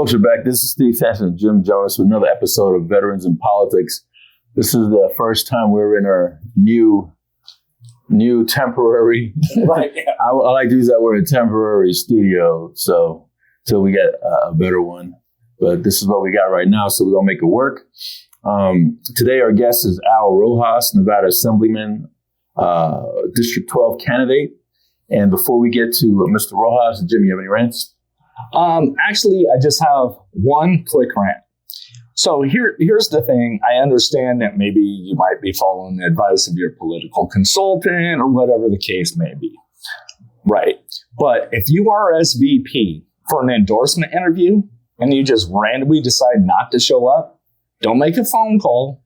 Folks are back. This is Steve Sampson and Jim Jonas with another episode of Veterans in Politics. This is the first time we're in our new temporary, Right, yeah. I like to use that word, temporary studio. So till we get a better one. But this is what we got right now, so we're going to make it work. Today our guest is Al Rojas, Nevada Assemblyman, District 12 candidate. And before we get to Mr. Rojas, Jim, you have any rants? Actually, I just have one quick rant. So here's the thing. I understand that maybe you might be following the advice of your political consultant or whatever the case may be. Right. But if you are SVP for an endorsement interview and you just randomly decide not to show up, don't make a phone call.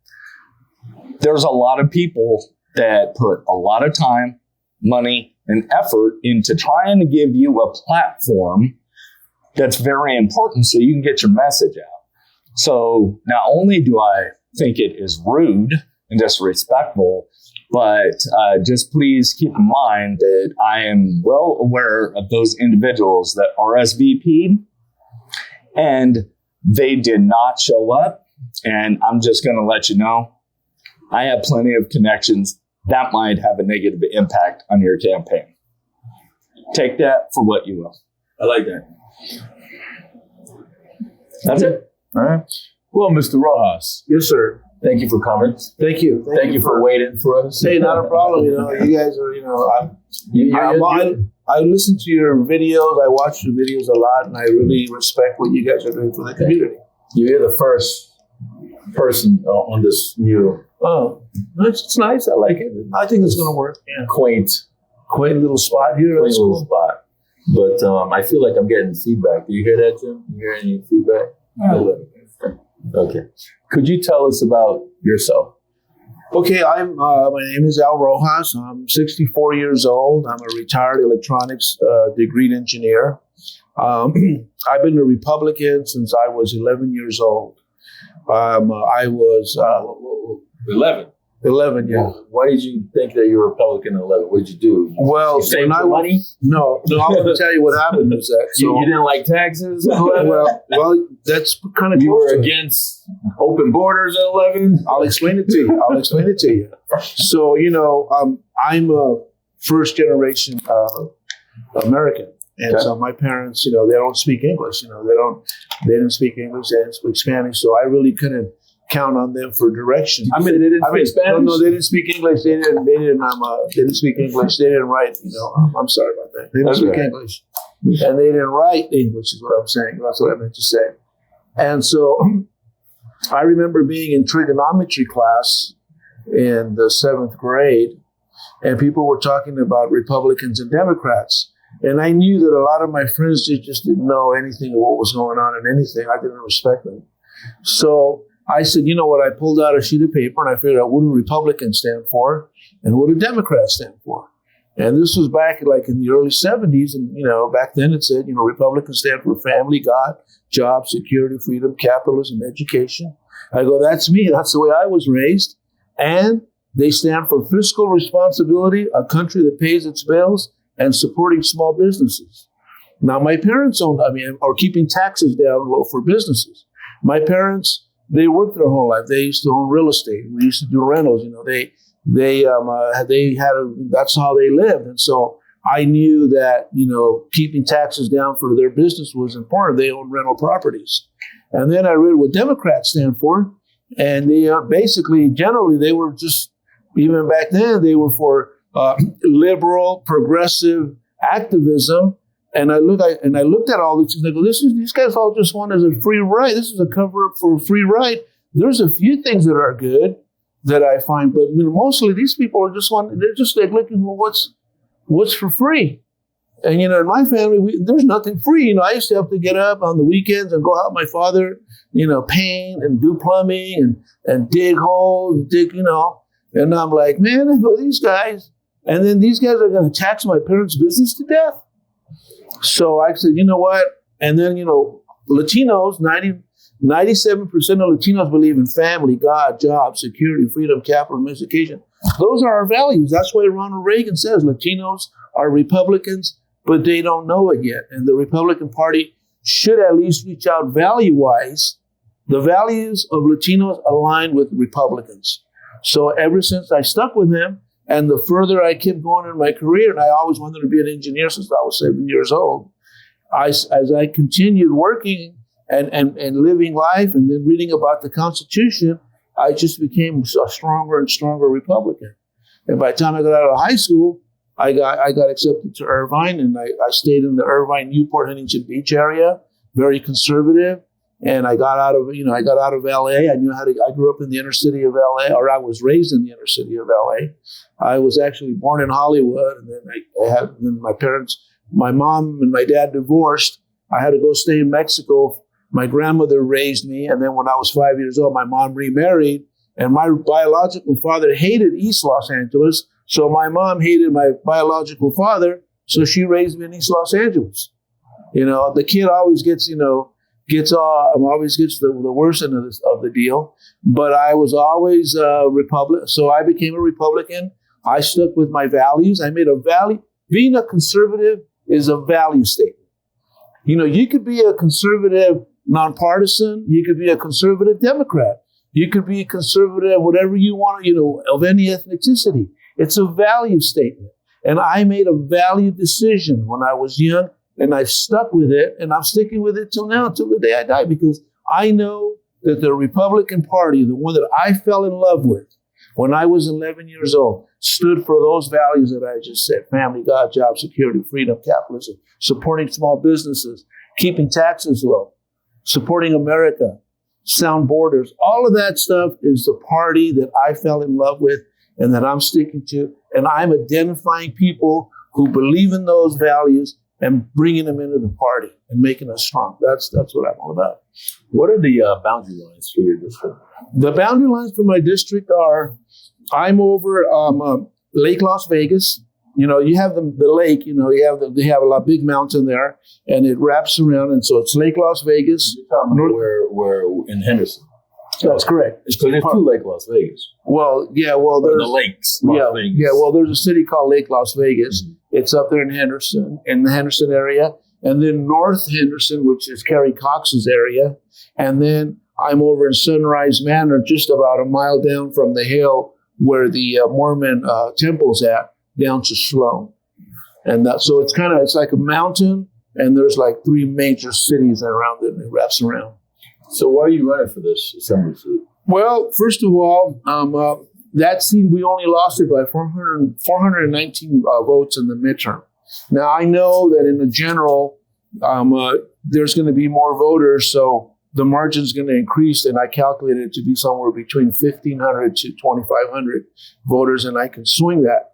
There's a lot of people that put a lot of time, money, and effort into trying to give you a platform that's very important so you can get your message out. So not only do I think it is rude and disrespectful, but just please keep in mind that I am well aware of those individuals that are SVP and they did not show up. And I'm just going to let you know, I have plenty of connections that might have a negative impact on your campaign. Take that for what you will. I like that. That's it. All right. Well, Mr. Rojas. Yes, sir. Thank you for coming. Thank you. Thank you for waiting for us. Hey, not a problem. You guys are, I listen to your videos. I watch your videos a lot, and I really respect what you guys are doing for the community. You're the first person on this new It's nice. I like it. I think it's going to work. Yeah. quaint Little spot here. little spot. But I feel like I'm getting feedback. Do you hear that, Jim? You hear any feedback? Okay. Could you tell us about yourself? Okay, my name is Al Rojas. I'm 64 years old. I'm a retired electronics degreed engineer. I've been a Republican since I was 11 years old. I was 11. 11, yeah. Why did you think that you were Republican at 11? What did you do? Well, You saved your money? No, I'm going to tell you what happened is that. You didn't like taxes at 11? well, that's kind of You close were to it. against open borders at 11? I'll explain it to you. So, I'm a first generation American. And so my parents, they don't speak English. They didn't speak English. They didn't speak Spanish. So I really couldn't count on them for direction. They didn't speak Spanish? No, they didn't speak English. They didn't speak English. They didn't write, I'm sorry about that. They didn't speak English. And they didn't write English is what I'm saying. That's what I meant to say. And so I remember being in trigonometry class in the 7th grade, and people were talking about Republicans and Democrats. And I knew that a lot of my friends just didn't know anything of what was going on in anything. I didn't respect them. So I said, you know what? I pulled out a sheet of paper and I figured out what do Republicans stand for and what do Democrats stand for. And this was back like in the early 70s. And, back then it said, Republicans stand for family, God, jobs, security, freedom, capitalism, education. I go, that's me. That's the way I was raised. And they stand for fiscal responsibility, a country that pays its bills, and supporting small businesses. Now, my parents are keeping taxes down low for businesses. My parents, they worked their whole life. They used to own real estate. We used to do rentals. They had that's how they lived. And so I knew that, keeping taxes down for their business was important. They owned rental properties. And then I read what Democrats stand for. And they generally, they were just, even back then, they were for liberal, progressive activism. And I looked at all these things. I go, these guys all just want as a free ride. This is a cover up for a free ride. There's a few things that are good that I find, but mostly these people are they're just like looking for what's for free. And in my family, there's nothing free. I used to have to get up on the weekends and go help my father, paint and do plumbing and dig holes, And I'm like, man, I go, these guys, and then these guys are going to tax my parents' business to death. So I said, you know what? And then, Latinos, 97% of Latinos believe in family, God, jobs, security, freedom, capital, education. Those are our values. That's why Ronald Reagan says Latinos are Republicans, but they don't know it yet. And the Republican Party should at least reach out value-wise. The values of Latinos align with Republicans. So ever since I stuck with him, and the further I kept going in my career, and I always wanted to be an engineer since I was 7 years old, as I continued working and living life and then reading about the Constitution, I just became a stronger and stronger Republican. And by the time I got out of high school, I got accepted to Irvine, and I stayed in the Irvine, Newport, Huntington Beach area, very conservative. And I got out of LA. I grew up in the inner city of LA, or I was raised in the inner city of LA. I was actually born in Hollywood, and then my mom and my dad divorced. I had to go stay in Mexico. My grandmother raised me, and then when I was 5 years old, my mom remarried, and my biological father hated East Los Angeles, so my mom hated my biological father, so she raised me in East Los Angeles. The kid always gets the worst end of the deal, but I was always a Republican, so I became a Republican. I stuck with my values. I made a value. Being a conservative is a value statement. You could be a conservative nonpartisan. You could be a conservative Democrat. You could be a conservative, whatever you want, of any ethnicity. It's a value statement. And I made a value decision when I was young, and I've stuck with it, and I'm sticking with it till now, till the day I die, because I know that the Republican Party, the one that I fell in love with when I was 11 years old, stood for those values that I just said: family, God, job security, freedom, capitalism, supporting small businesses, keeping taxes low, supporting America, sound borders. All of that stuff is the party that I fell in love with and that I'm sticking to. And I'm identifying people who believe in those values and bringing them into the party and making us strong. That's what I'm all about. What are the boundary lines for your district? The boundary lines for my district are, I'm over Lake Las Vegas. You have the lake. They have a big mountain there, and it wraps around, and so it's Lake Las Vegas. We're in Henderson. That's correct. So there's two Lake Las Vegas. Well, yeah. Well, there's the lakes. Las Vegas. Yeah. Well, there's a city called Lake Las Vegas. Mm-hmm. It's up there in Henderson, in the Henderson area, and then North Henderson, which is Carrie Cox's area, and then I'm over in Sunrise Manor, just about a mile down from the hill where the Mormon temple's at, down to Sloan. And so it's like a mountain, and there's like three major cities around it, and it wraps around. So why are you running for this assembly seat? Well, first of all, that seat, we only lost it by 419 votes in the midterm. Now, I know that in the general, there's going to be more voters, so the margin's going to increase, and I calculated it to be somewhere between 1,500 to 2,500 voters, and I can swing that.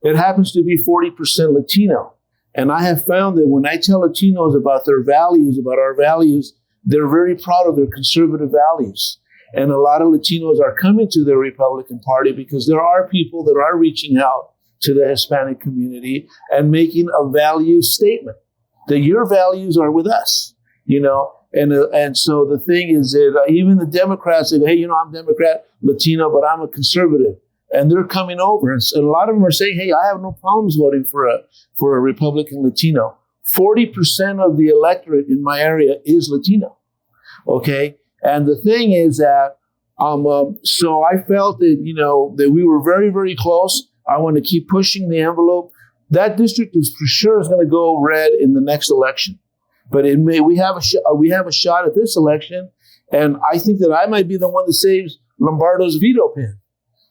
It happens to be 40% Latino. And I have found that when I tell Latinos about their values, about our values, they're very proud of their conservative values. And a lot of Latinos are coming to the Republican Party because there are people that are reaching out to the Hispanic community and making a value statement that your values are with us, And so the thing is that even the Democrats say, hey, I'm Democrat, Latino, but I'm a conservative. And they're coming over. And a lot of them are saying, hey, I have no problems voting for a Republican Latino. 40% of the electorate in my area is Latino. Okay? And the thing is that, so I felt that, that we were very, very close. I want to keep pushing the envelope. That district is for sure is going to go red in the next election. But we have a shot at this election. And I think that I might be the one that saves Lombardo's veto pen.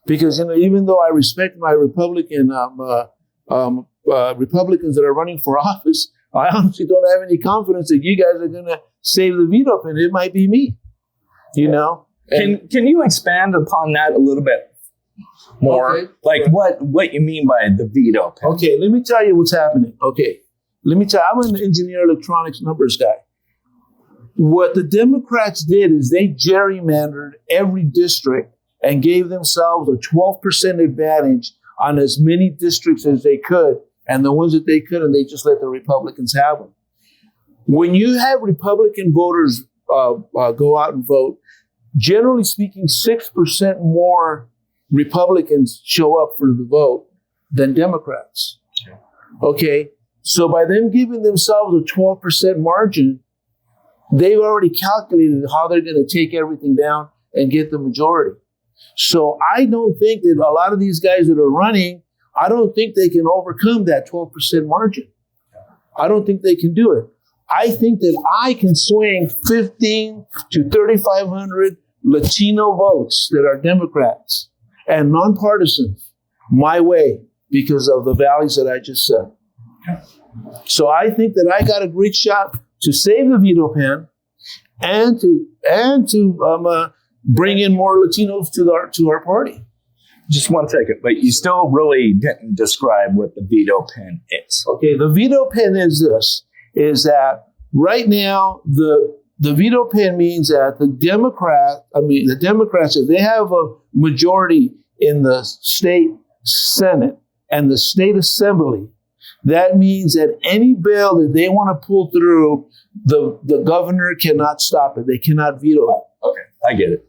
Because even though I respect my Republican Republicans that are running for office, I honestly don't have any confidence that you guys are going to save the veto pen. It might be me, And, can you expand upon that a little bit more? Okay. Like what you mean by the veto pen? Okay, let me tell you what's happening. Okay, I'm an engineer electronics numbers guy. What the Democrats did is they gerrymandered every district and gave themselves a 12% advantage on as many districts as they could, and the ones that they couldn't, they just let the Republicans have them. When you have Republican voters go out and vote, generally speaking, 6% more Republicans show up for the vote than Democrats. Okay, So by them giving themselves a 12% margin, they've already calculated how they're going to take everything down and get the majority. So I don't think that a lot of these guys that are running, I don't think they can overcome that 12% margin. I don't think they can do it. I think that I can swing 15 to 3,500 Latino votes that are Democrats and nonpartisan my way because of the values that I just said. So I think that I got a great shot to save the veto pen and to bring in more Latinos to our party. Just one second, but you still really didn't describe what the veto pen is. Okay, the veto pen is this, is that right now the veto pen means that the Democrats, if they have a majority in the state Senate and the state assembly, that means that any bill that they want to pull through, the governor cannot stop it. They cannot veto it. Okay, I get it.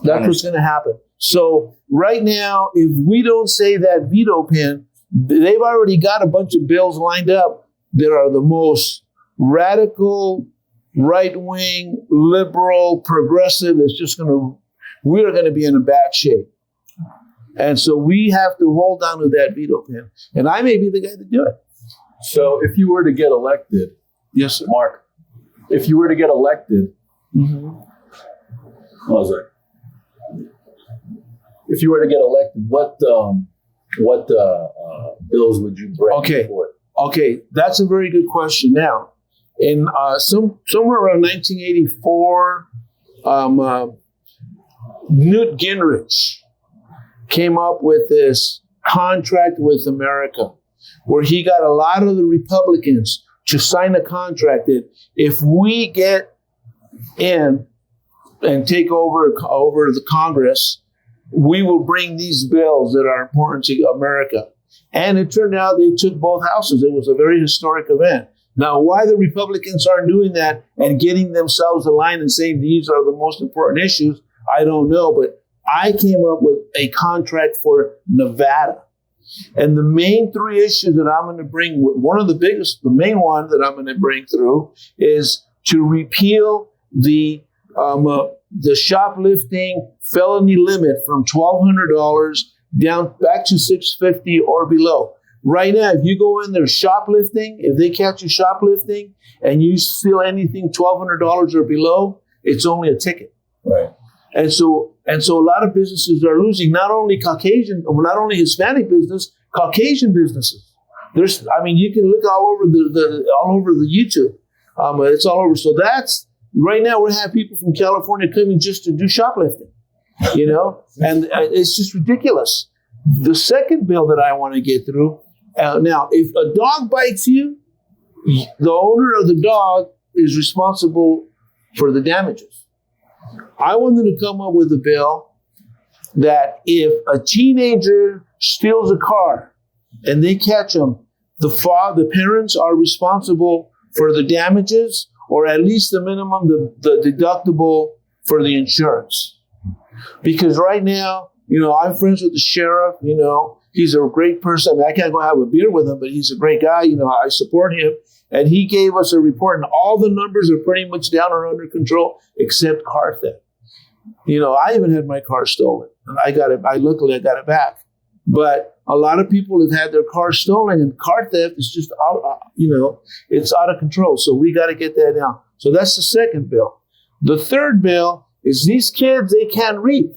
That's what's going to happen. So right now, if we don't say that veto pen, they've already got a bunch of bills lined up that are the most radical, right-wing, liberal, progressive. We're going to be in a bad shape. And so we have to hold on to that veto pen. And I may be the guy to do it. So if you were to get elected, yes, sir. Mark, if you were to get elected, how's that? If you were to get elected, what bills would you bring forward? Okay, that's a very good question. Now, in somewhere around 1984, Newt Gingrich came up with this contract with America, where he got a lot of the Republicans to sign a contract that if we get in and take over the Congress, we will bring these bills that are important to America. And it turned out they took both houses. It was a very historic event. Now, why the Republicans aren't doing that and getting themselves aligned and saying these are the most important issues, I don't know. But I came up with a contract for Nevada. And the main three issues that I'm going to bring, the main one that I'm going to bring through is to repeal the shoplifting felony limit from $1,200 down back to $650 or below. Right now, if you go in there shoplifting, if they catch you shoplifting and you steal anything $1,200 or below, it's only a ticket. Right. And so a lot of businesses are losing, not only Hispanic business, Caucasian businesses. You can look all over the YouTube. It's all over. So that's right now we have people from California coming just to do shoplifting, and it's just ridiculous. The second bill that I want to get through now, if a dog bites you, the owner of the dog is responsible for the damages. I wanted to come up with a bill that if a teenager steals a car and they catch them, the parents are responsible for the damages, or at least the minimum, the deductible for the insurance. Because right now, I'm friends with the sheriff, he's a great person. I can't go have a beer with him, but he's a great guy. I support him. And he gave us a report, and all the numbers are pretty much down or under control, except car theft. I even had my car stolen, and I got it. Luckily, I got it back. But a lot of people have had their cars stolen, and car theft is just it's out of control. So we got to get that down. So that's the second bill. The third bill is these kids, they can't read.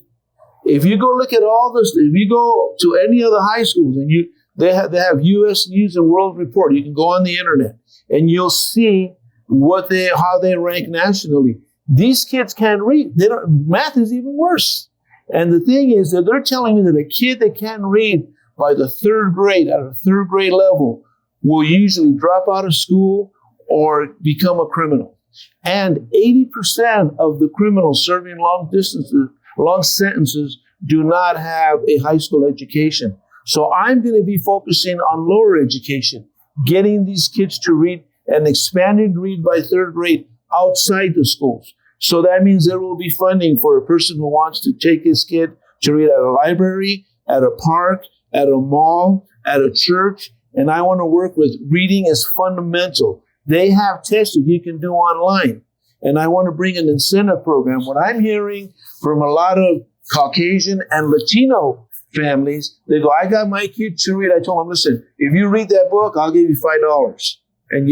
If you go look at all this, if you go to any of the high schools and they have U.S. News and World Report, you can go on the internet and you'll see how they rank nationally. These kids can't read. Math is even worse. And the thing is that they're telling me that a kid that can't read by the third grade, at a third grade level, will usually drop out of school or become a criminal. And 80% of the criminals serving long sentences do not have a high school education. So I'm going to be focusing on lower education, getting these kids to read and expanding read by third grade outside the schools. So that means there will be funding for a person who wants to take his kid to read at a library, at a park, at a mall, at a church, and I want to work with reading as fundamental. They have tests that you can do online, and I want to bring an incentive program. What I'm hearing from a lot of Caucasian and Latino families, they go, I got my kid to read. I told them, listen, if you read that book, I'll give you $5. And,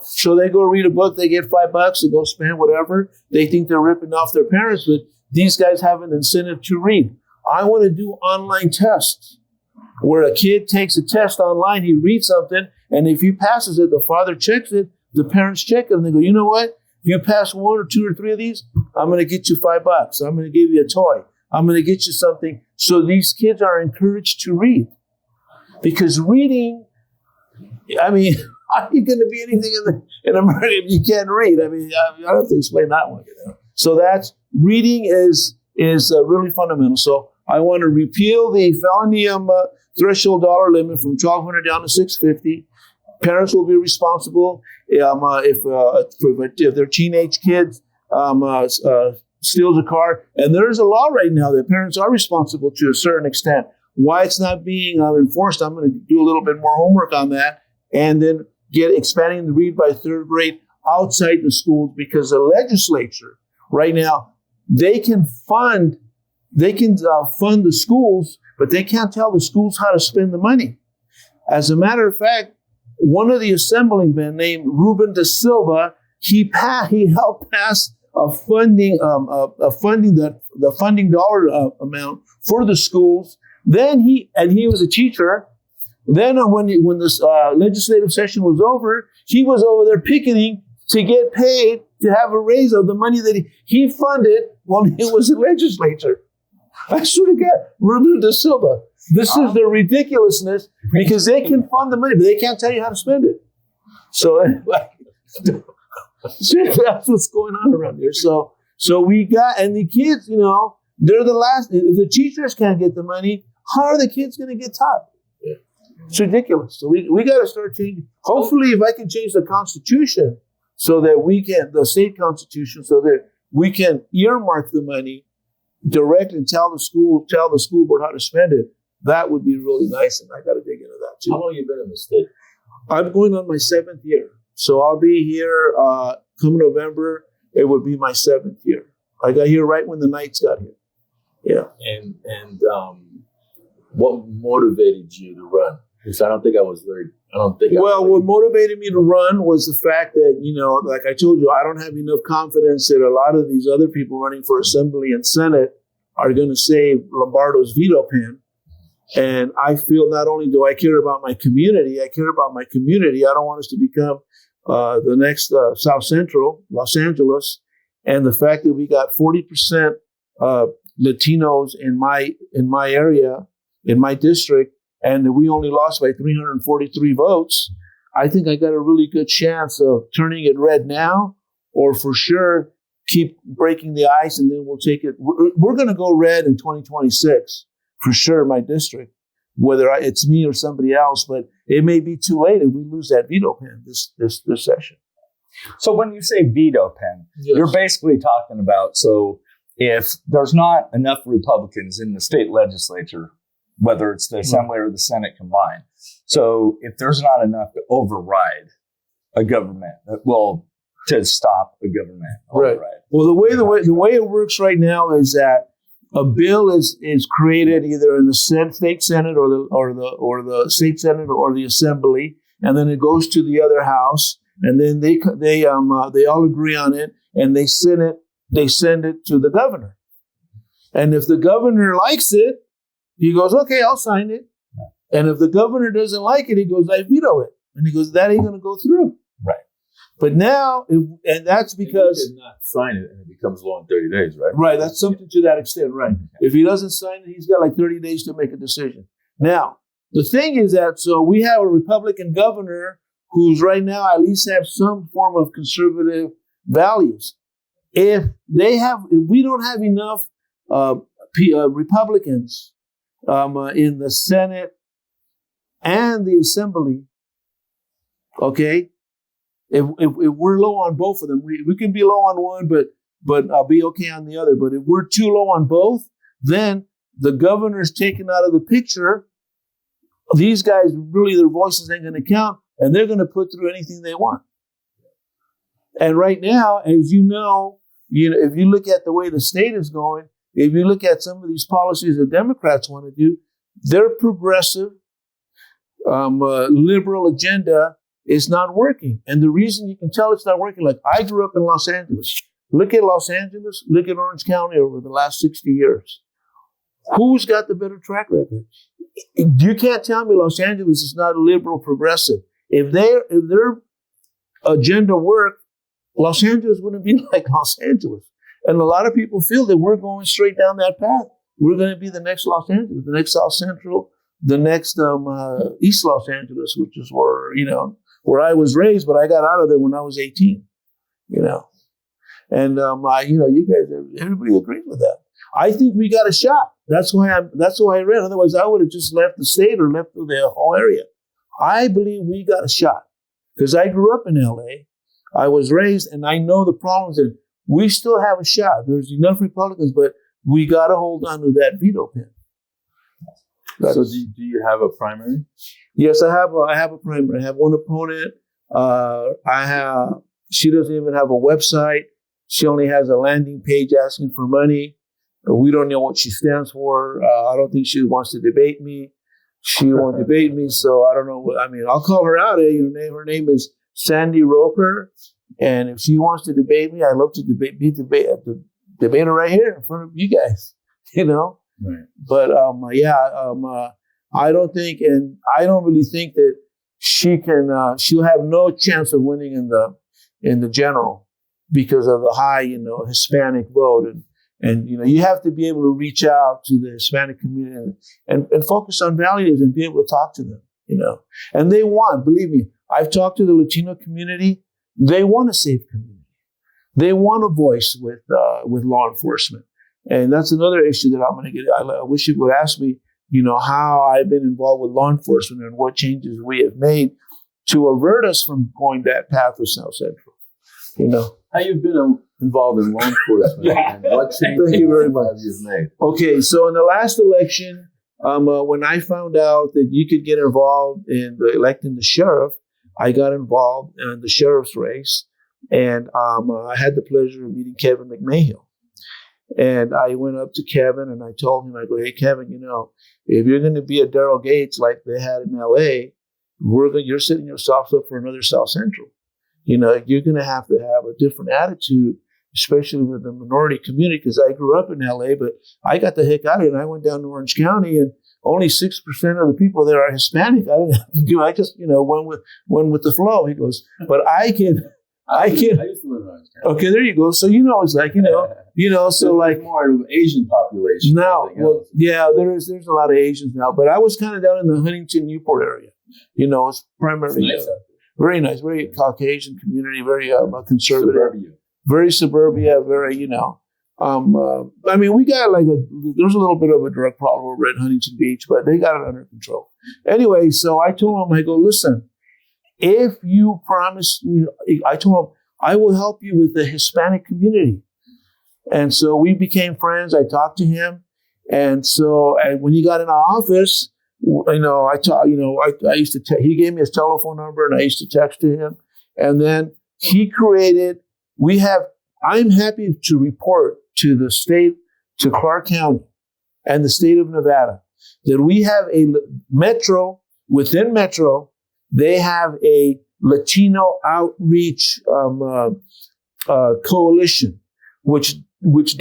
so they go read a book, they get $5, they go spend whatever. They think they're ripping off their parents, but these guys have an incentive to read. I want to do online tests where a kid takes a test online, he reads something, and if he passes it, the father checks it, the parents check it, and they go, you know what? You pass 1 or 2 or 3 of these, I'm going to get you $5. I'm going to give you a toy. I'm going to get you something. So these kids are encouraged to read. Because reading, how are you going to be anything in America if you can't read? I don't have to explain that one. So that's, reading is really fundamental. So I want to repeal the felony threshold dollar limit from $1,200 down to $650. Parents will be responsible if their teenage kids steals a car. And there's a law right now that parents are responsible to a certain extent. Why it's not being enforced, I'm going to do a little bit more homework on that, and then expanding the read by 3rd grade outside the schools, because the legislature right now, they can fund the schools, but they can't tell the schools how to spend the money. As a matter of fact, one of the assemblymen named Ruben Da Silva, he helped pass a funding the funding dollar amount for the schools. Then he was a teacher. Then when this legislative session was over, he was over there picketing to get paid to have a raise of the money that he funded while he was in legislature. I swear to God, Ruben Da Silva. This is the ridiculousness, because they can fund the money, but they can't tell you how to spend it. So anyway, that's what's going on around here. So we got, and the kids, they're the last. If the teachers can't get the money, how are the kids going to get taught? It's ridiculous. So we got to start changing. Hopefully, if I can change the Constitution so that the state constitution, so that we can earmark the money direct and tell the school board how to spend it, that would be really nice. And I got to dig into that too. How long have you been in the state? I'm going on my 7th year. So I'll be here come November. It would be my 7th year. I got here right when the Knights got here. Yeah. And what motivated you to run? Because what motivated me to run was the fact that, like I told you, I don't have enough confidence that a lot of these other people running for assembly and Senate are going to save Lombardo's veto pen. And I feel not only do I care about my community, I care about my community. I don't want us to become the next South Central, Los Angeles. And the fact that we got 40% Latinos in my area, in my district, and that we only lost by 343 votes, I think I got a really good chance of turning it red now, or for sure keep breaking the ice, and then we'll take it. We're going to go red in 2026 for sure, my district, whether it's me or somebody else. But it may be too late if we lose that veto pen this session. So when you say veto pen, yes, you're basically talking about, so if there's not enough Republicans in the state legislature, whether it's the Assembly or the Senate combined. So if there's not enough to override a government, to stop a government override. Right. Well, the way it works right now is that a bill is created either in the state Senate or the state Senate or the Assembly, and then it goes to the other house, and then they all agree on it, and they send it to the governor. And if the governor likes it, he goes, okay, I'll sign it. And if the governor doesn't like it, he goes, I veto it. And he goes, that ain't going to go through. Right. But now, and that's because... He did not sign it, and it becomes law in 30 days, right? Right, that's something to that extent, right. If he doesn't sign it, he's got like 30 days to make a decision. Now, the thing is that, so we have a Republican governor who's right now at least have some form of conservative values. If we don't have enough Republicans in the Senate and the Assembly, okay, if we're low on both of them, we can be low on one, but I'll be okay on the other. But if we're too low on both, then the governor's taken out of the picture these guys really, their voices ain't going to count, and they're going to put through anything they want. And right now, as you know, if you look at the way the state is going, if you look at some of these policies that Democrats want to do, their progressive, liberal agenda is not working. And the reason you can tell it's not working, like I grew up in Los Angeles. Look at Los Angeles, look at Orange County over the last 60 years. Who's got the better track record? You can't tell me Los Angeles is not liberal progressive. If their agenda worked, Los Angeles wouldn't be like Los Angeles. And a lot of people feel that we're going straight down that path. We're going to be the next Los Angeles, the next South Central, the next East Los Angeles, which is where I was raised, but I got out of there when I was 18. And you guys, everybody agrees with that. I think we got a shot. That's why I ran. Otherwise, I would have just left the state or left the whole area. I believe we got a shot because I grew up in LA. I was raised, and I know the problems, and we still have a shot. There's enough Republicans, but we got to hold on to that veto pin. So do you have a primary? Yes, I have a primary. I have one opponent. She doesn't even have a website. She only has a landing page asking for money. We don't know what she stands for. I don't think she wants to debate me. She won't debate me, so I don't know. I'll call her out. Her name is Sandy Roper, and if she wants to debate me, I'd love to debate her right here in front of you guys. Right. But I don't think, and I don't really think that she can. She'll have no chance of winning in the general because of the high, Hispanic vote, and you have to be able to reach out to the Hispanic community and focus on values and be able to talk to them. And they want, believe me, I've talked to the Latino community. They want a safe community. They want a voice with law enforcement. And that's another issue that I'm going to get. I wish you would ask me, how I've been involved with law enforcement and what changes we have made to avert us from going that path of South Central. How you've been involved in law enforcement and what changes Thank you very much. have you made? Okay, so in the last election, when I found out that you could get involved in electing the sheriff, I got involved in the sheriff's race, and I had the pleasure of meeting Kevin McMahill. And I went up to Kevin and I told him, I go, hey, Kevin, if you're going to be a Daryl Gates like they had in L.A., you're setting yourself up for another South Central. You're going to have a different attitude, especially with the minority community, because I grew up in L.A., but I got the heck out of it. And I went down to Orange County, and only 6% of the people there are Hispanic. I didn't have to do. I just, went with the flow. He goes, but I can. I used to live in Orange County. Okay, there you go. So it's like so like more of an Asian population. Now, there's a lot of Asians now, but I was kind of down in the Huntington Newport area. It's primarily It's nice out there. very nice, very Caucasian community, very conservative, Suburbia. very suburbia, very we got there's a little bit of a drug problem over at Huntington Beach, but they got it under control. Anyway, so I told him, I go, listen. If you promise me, I told him, I will help you with the Hispanic community. And so we became friends. I talked to him. And so when he got in our office, I used to, he gave me his telephone number and I used to text to him. And then he created, I'm happy to report to the state, to Clark County and the state of Nevada, that we have a within Metro, they have a Latino outreach coalition, which works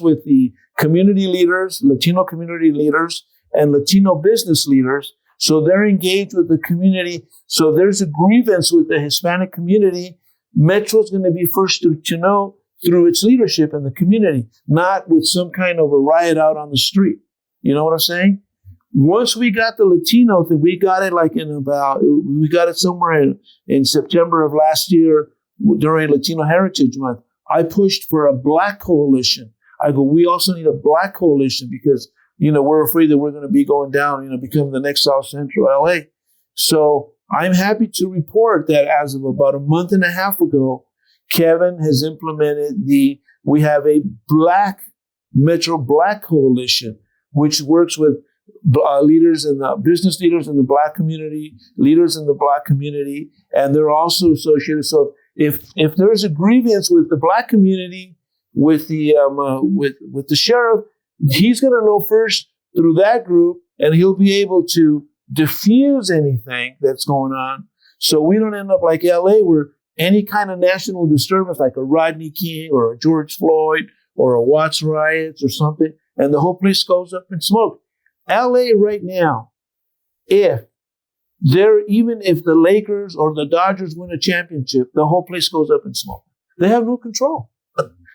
with the community leaders, Latino community leaders, and Latino business leaders. So they're engaged with the community. So there's a grievance with the Hispanic community. Metro's going to be first to know through its leadership in the community, not with some kind of a riot out on the street. You know what I'm saying? Once we got the Latino thing, we got it we got it somewhere in September of last year during Latino Heritage Month. I pushed for a Black coalition. I go, we also need a Black coalition because, we're afraid that we're going to be going down, becoming the next South Central LA. So I'm happy to report that as of about a month and a half ago, Kevin has implemented we have a Metro Black coalition, which works with leaders in the business leaders in the Black community, leaders in the Black community, and they're also associated. So if there's a grievance with the Black community, with the with the sheriff, he's going to know first through that group, and he'll be able to diffuse anything that's going on. So we don't end up like LA, where any kind of national disturbance, like a Rodney King or a George Floyd or a Watts riots or something, and the whole place goes up in smoke. LA right now, even if the Lakers or the Dodgers win a championship, the whole place goes up in smoke. They have no control.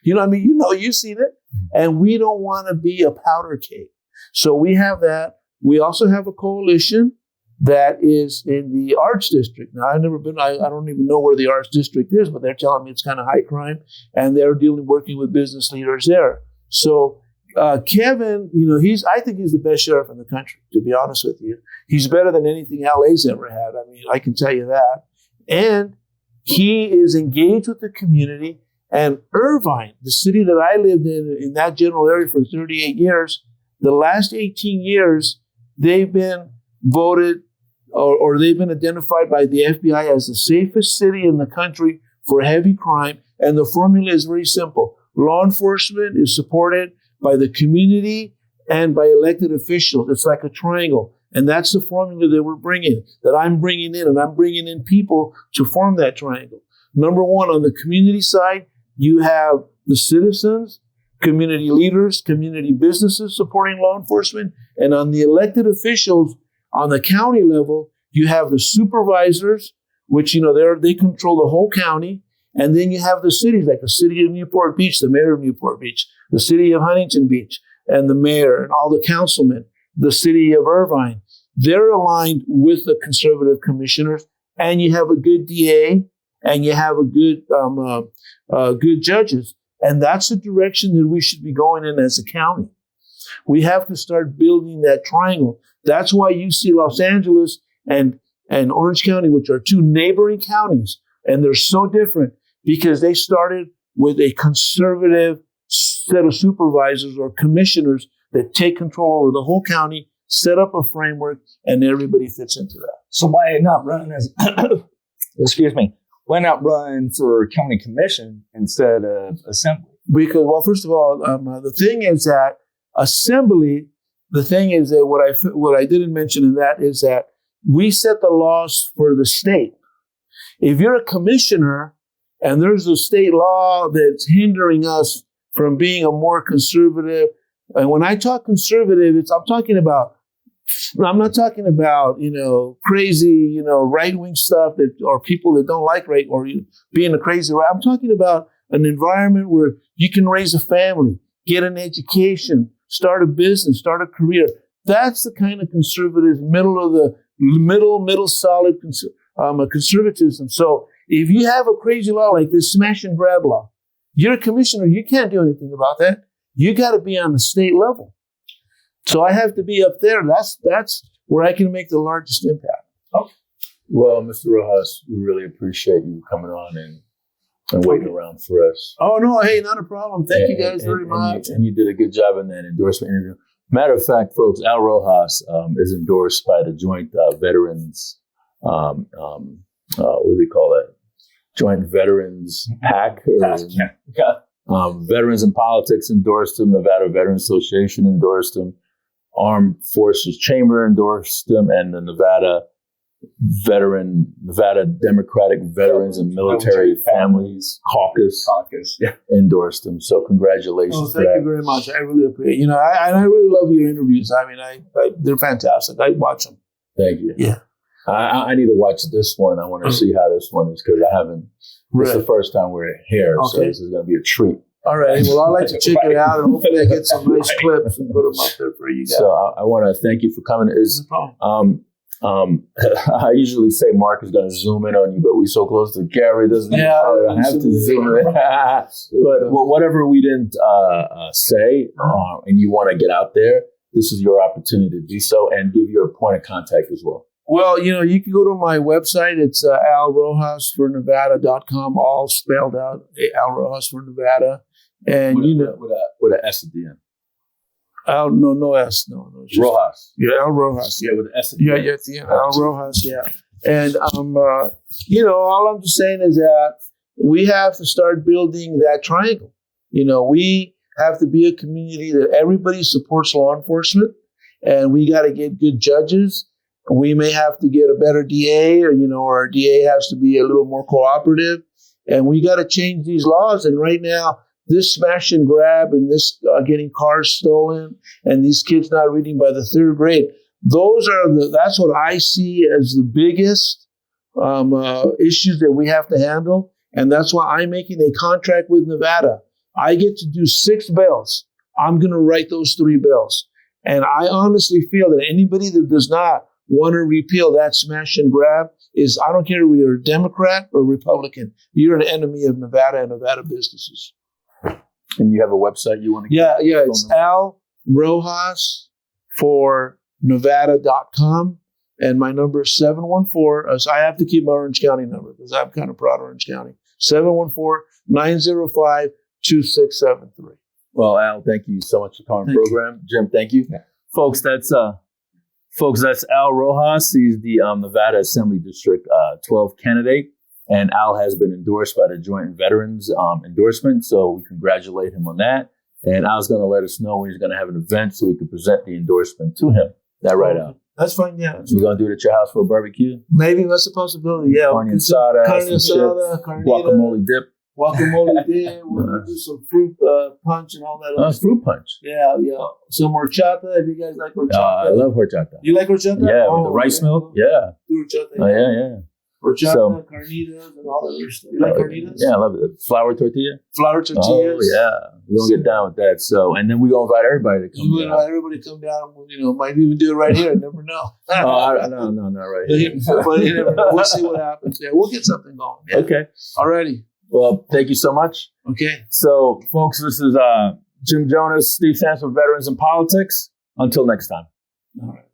You know what I mean? You've seen it. And we don't want to be a powder keg. So we have that. We also have a coalition that is in the Arts District. Now, I've never been, I don't even know where the Arts District is, but they're telling me it's kind of high crime, and they're working with business leaders there. So Kevin, I think he's the best sheriff in the country, to be honest with you. He's better than anything LA's ever had. I mean, I can tell you that. And he is engaged with the community. And Irvine, the city that I lived in that general area for 38 years, the last 18 years, they've been voted or they've been identified by the FBI as the safest city in the country for heavy crime. And the formula is very simple. Law enforcement is supported by the community and by elected officials. It's like a triangle. And that's the formula that I'm bringing in, and I'm bringing in people to form that triangle. Number one, on the community side, you have the citizens, community leaders, community businesses supporting law enforcement. And on the elected officials, on the county level, you have the supervisors, which, they control the whole county. And then you have the cities, like the city of Newport Beach, the mayor of Newport Beach, the city of Huntington Beach, and the mayor and all the councilmen, the city of Irvine. They're aligned with the conservative commissioners, and you have a good DA, and you have a good judges. And that's the direction that we should be going in as a county. We have to start building that triangle. That's why you see Los Angeles and Orange County, which are two neighboring counties, and they're so different because they started with a conservative set of supervisors or commissioners that take control over the whole county, set up a framework, and everybody fits into that. So why not run as, why not run for county commission instead of assembly? Because, well, first of all, the thing is that what I didn't mention in that is that we set the laws for the state. If you're a commissioner and there's a state law that's hindering us from being a more conservative, and when I talk conservative, I'm not talking about, crazy, right-wing stuff or people that don't like right or being a crazy right. I'm talking about an environment where you can raise a family, get an education, start a business, start a career. That's the kind of conservative, middle solid conservatism. So if you have a crazy law like this smash and grab law, you're a commissioner, you can't do anything about that. You got to be on the state level. So I have to be up there. That's where I can make the largest impact. Okay. Well, Mr. Rojas, we really appreciate you coming on and waiting around for us. Oh, no. Hey, not a problem. Thank you guys very much. And you did a good job in that endorsement interview. Matter of fact, folks, Al Rojas is endorsed by the Joint Veterans, what do they call that? Joint Veterans PAC. Veterans in Politics endorsed him. Nevada Veterans Association endorsed him. Armed Forces Chamber endorsed him. And the Nevada Democratic Veterans and Military Families Caucus endorsed him. So congratulations. Oh, thank you very much. I really appreciate it. I really love your interviews. I mean, they're fantastic. I watch them. Thank you. Yeah. I need to watch this one. I want to see how this one is because I haven't. Right. It's the first time we're here, so this is going to be a treat. All right. Well, I'd like to check it out, and hopefully I get some nice clips and put them up there for you guys. So I want to thank you for coming. I usually say Mark is going to zoom in on you, but we're so close to Gary. I have to zoom in. But whatever we didn't say, and you want to get out there, this is your opportunity to do so and give your point of contact as well. Well, you can go to my website. It's alrojasfornevada.com, all spelled out, Al Rojas for Nevada. And with an S at the end. Al, no S, no. It's just- Rojas. Yeah, Al Rojas. Yeah, with the S. Yeah, at the end. Al Rojas, yeah. And, all I'm just saying is that we have to start building that triangle. We have to be a community that everybody supports law enforcement, and we got to get good judges. We may have to get a better DA, or our DA has to be a little more cooperative, and we got to change these laws. And right now, this smash and grab and this getting cars stolen and these kids not reading by the third grade, that's what I see as the biggest issues that we have to handle. And that's why I'm making a contract with Nevada. I get to do 6 bills. I'm going to write those 3 bills. And I honestly feel that anybody that does not want to repeal that smash and grab I don't care if you're a Democrat or Republican, you're an enemy of Nevada and Nevada businesses. And you have a website you want to Yeah, it's Al Rojas for Nevada.com. And my number is 714. I have to keep my Orange County number because I'm kind of proud of Orange County. 714-905-2673. Well, Al, thank you so much for coming on the program. Jim, thank you. Yeah. Folks, that's Al Rojas. He's the Nevada Assembly District 12 candidate. And Al has been endorsed by the Joint Veterans endorsement. So we congratulate him on that. And Al's going to let us know when he's going to have an event so we can present the endorsement to him. That right, Al? That's fine, yeah. We're going to do it at your house for a barbecue? Maybe that's a possibility, yeah. Carne asada, guacamole dip. Guacamole dip. We're going to do some fruit punch and all that. Fruit punch. Yeah. Some horchata, if you guys like horchata. I love horchata. You like horchata? Yeah, with the rice milk. Yeah. Horchata. Oh, yeah. Horchata, carnitas, and all that other stuff. You like carnitas? Yeah, I love it. Flour tortilla? Flour tortillas. Oh, yeah. We're going to get down with that. So, and then we're going to invite everybody to come down. We're going to invite everybody to come down. Might even do it right here. I never know. No, not right here. But you never know. We'll see what happens. Yeah, we'll get something going. Yeah. Okay. Alrighty. Well, thank you so much. Okay. So, folks, this is Jim Jonas, Steve Sands from Veterans in Politics. Until next time. All right.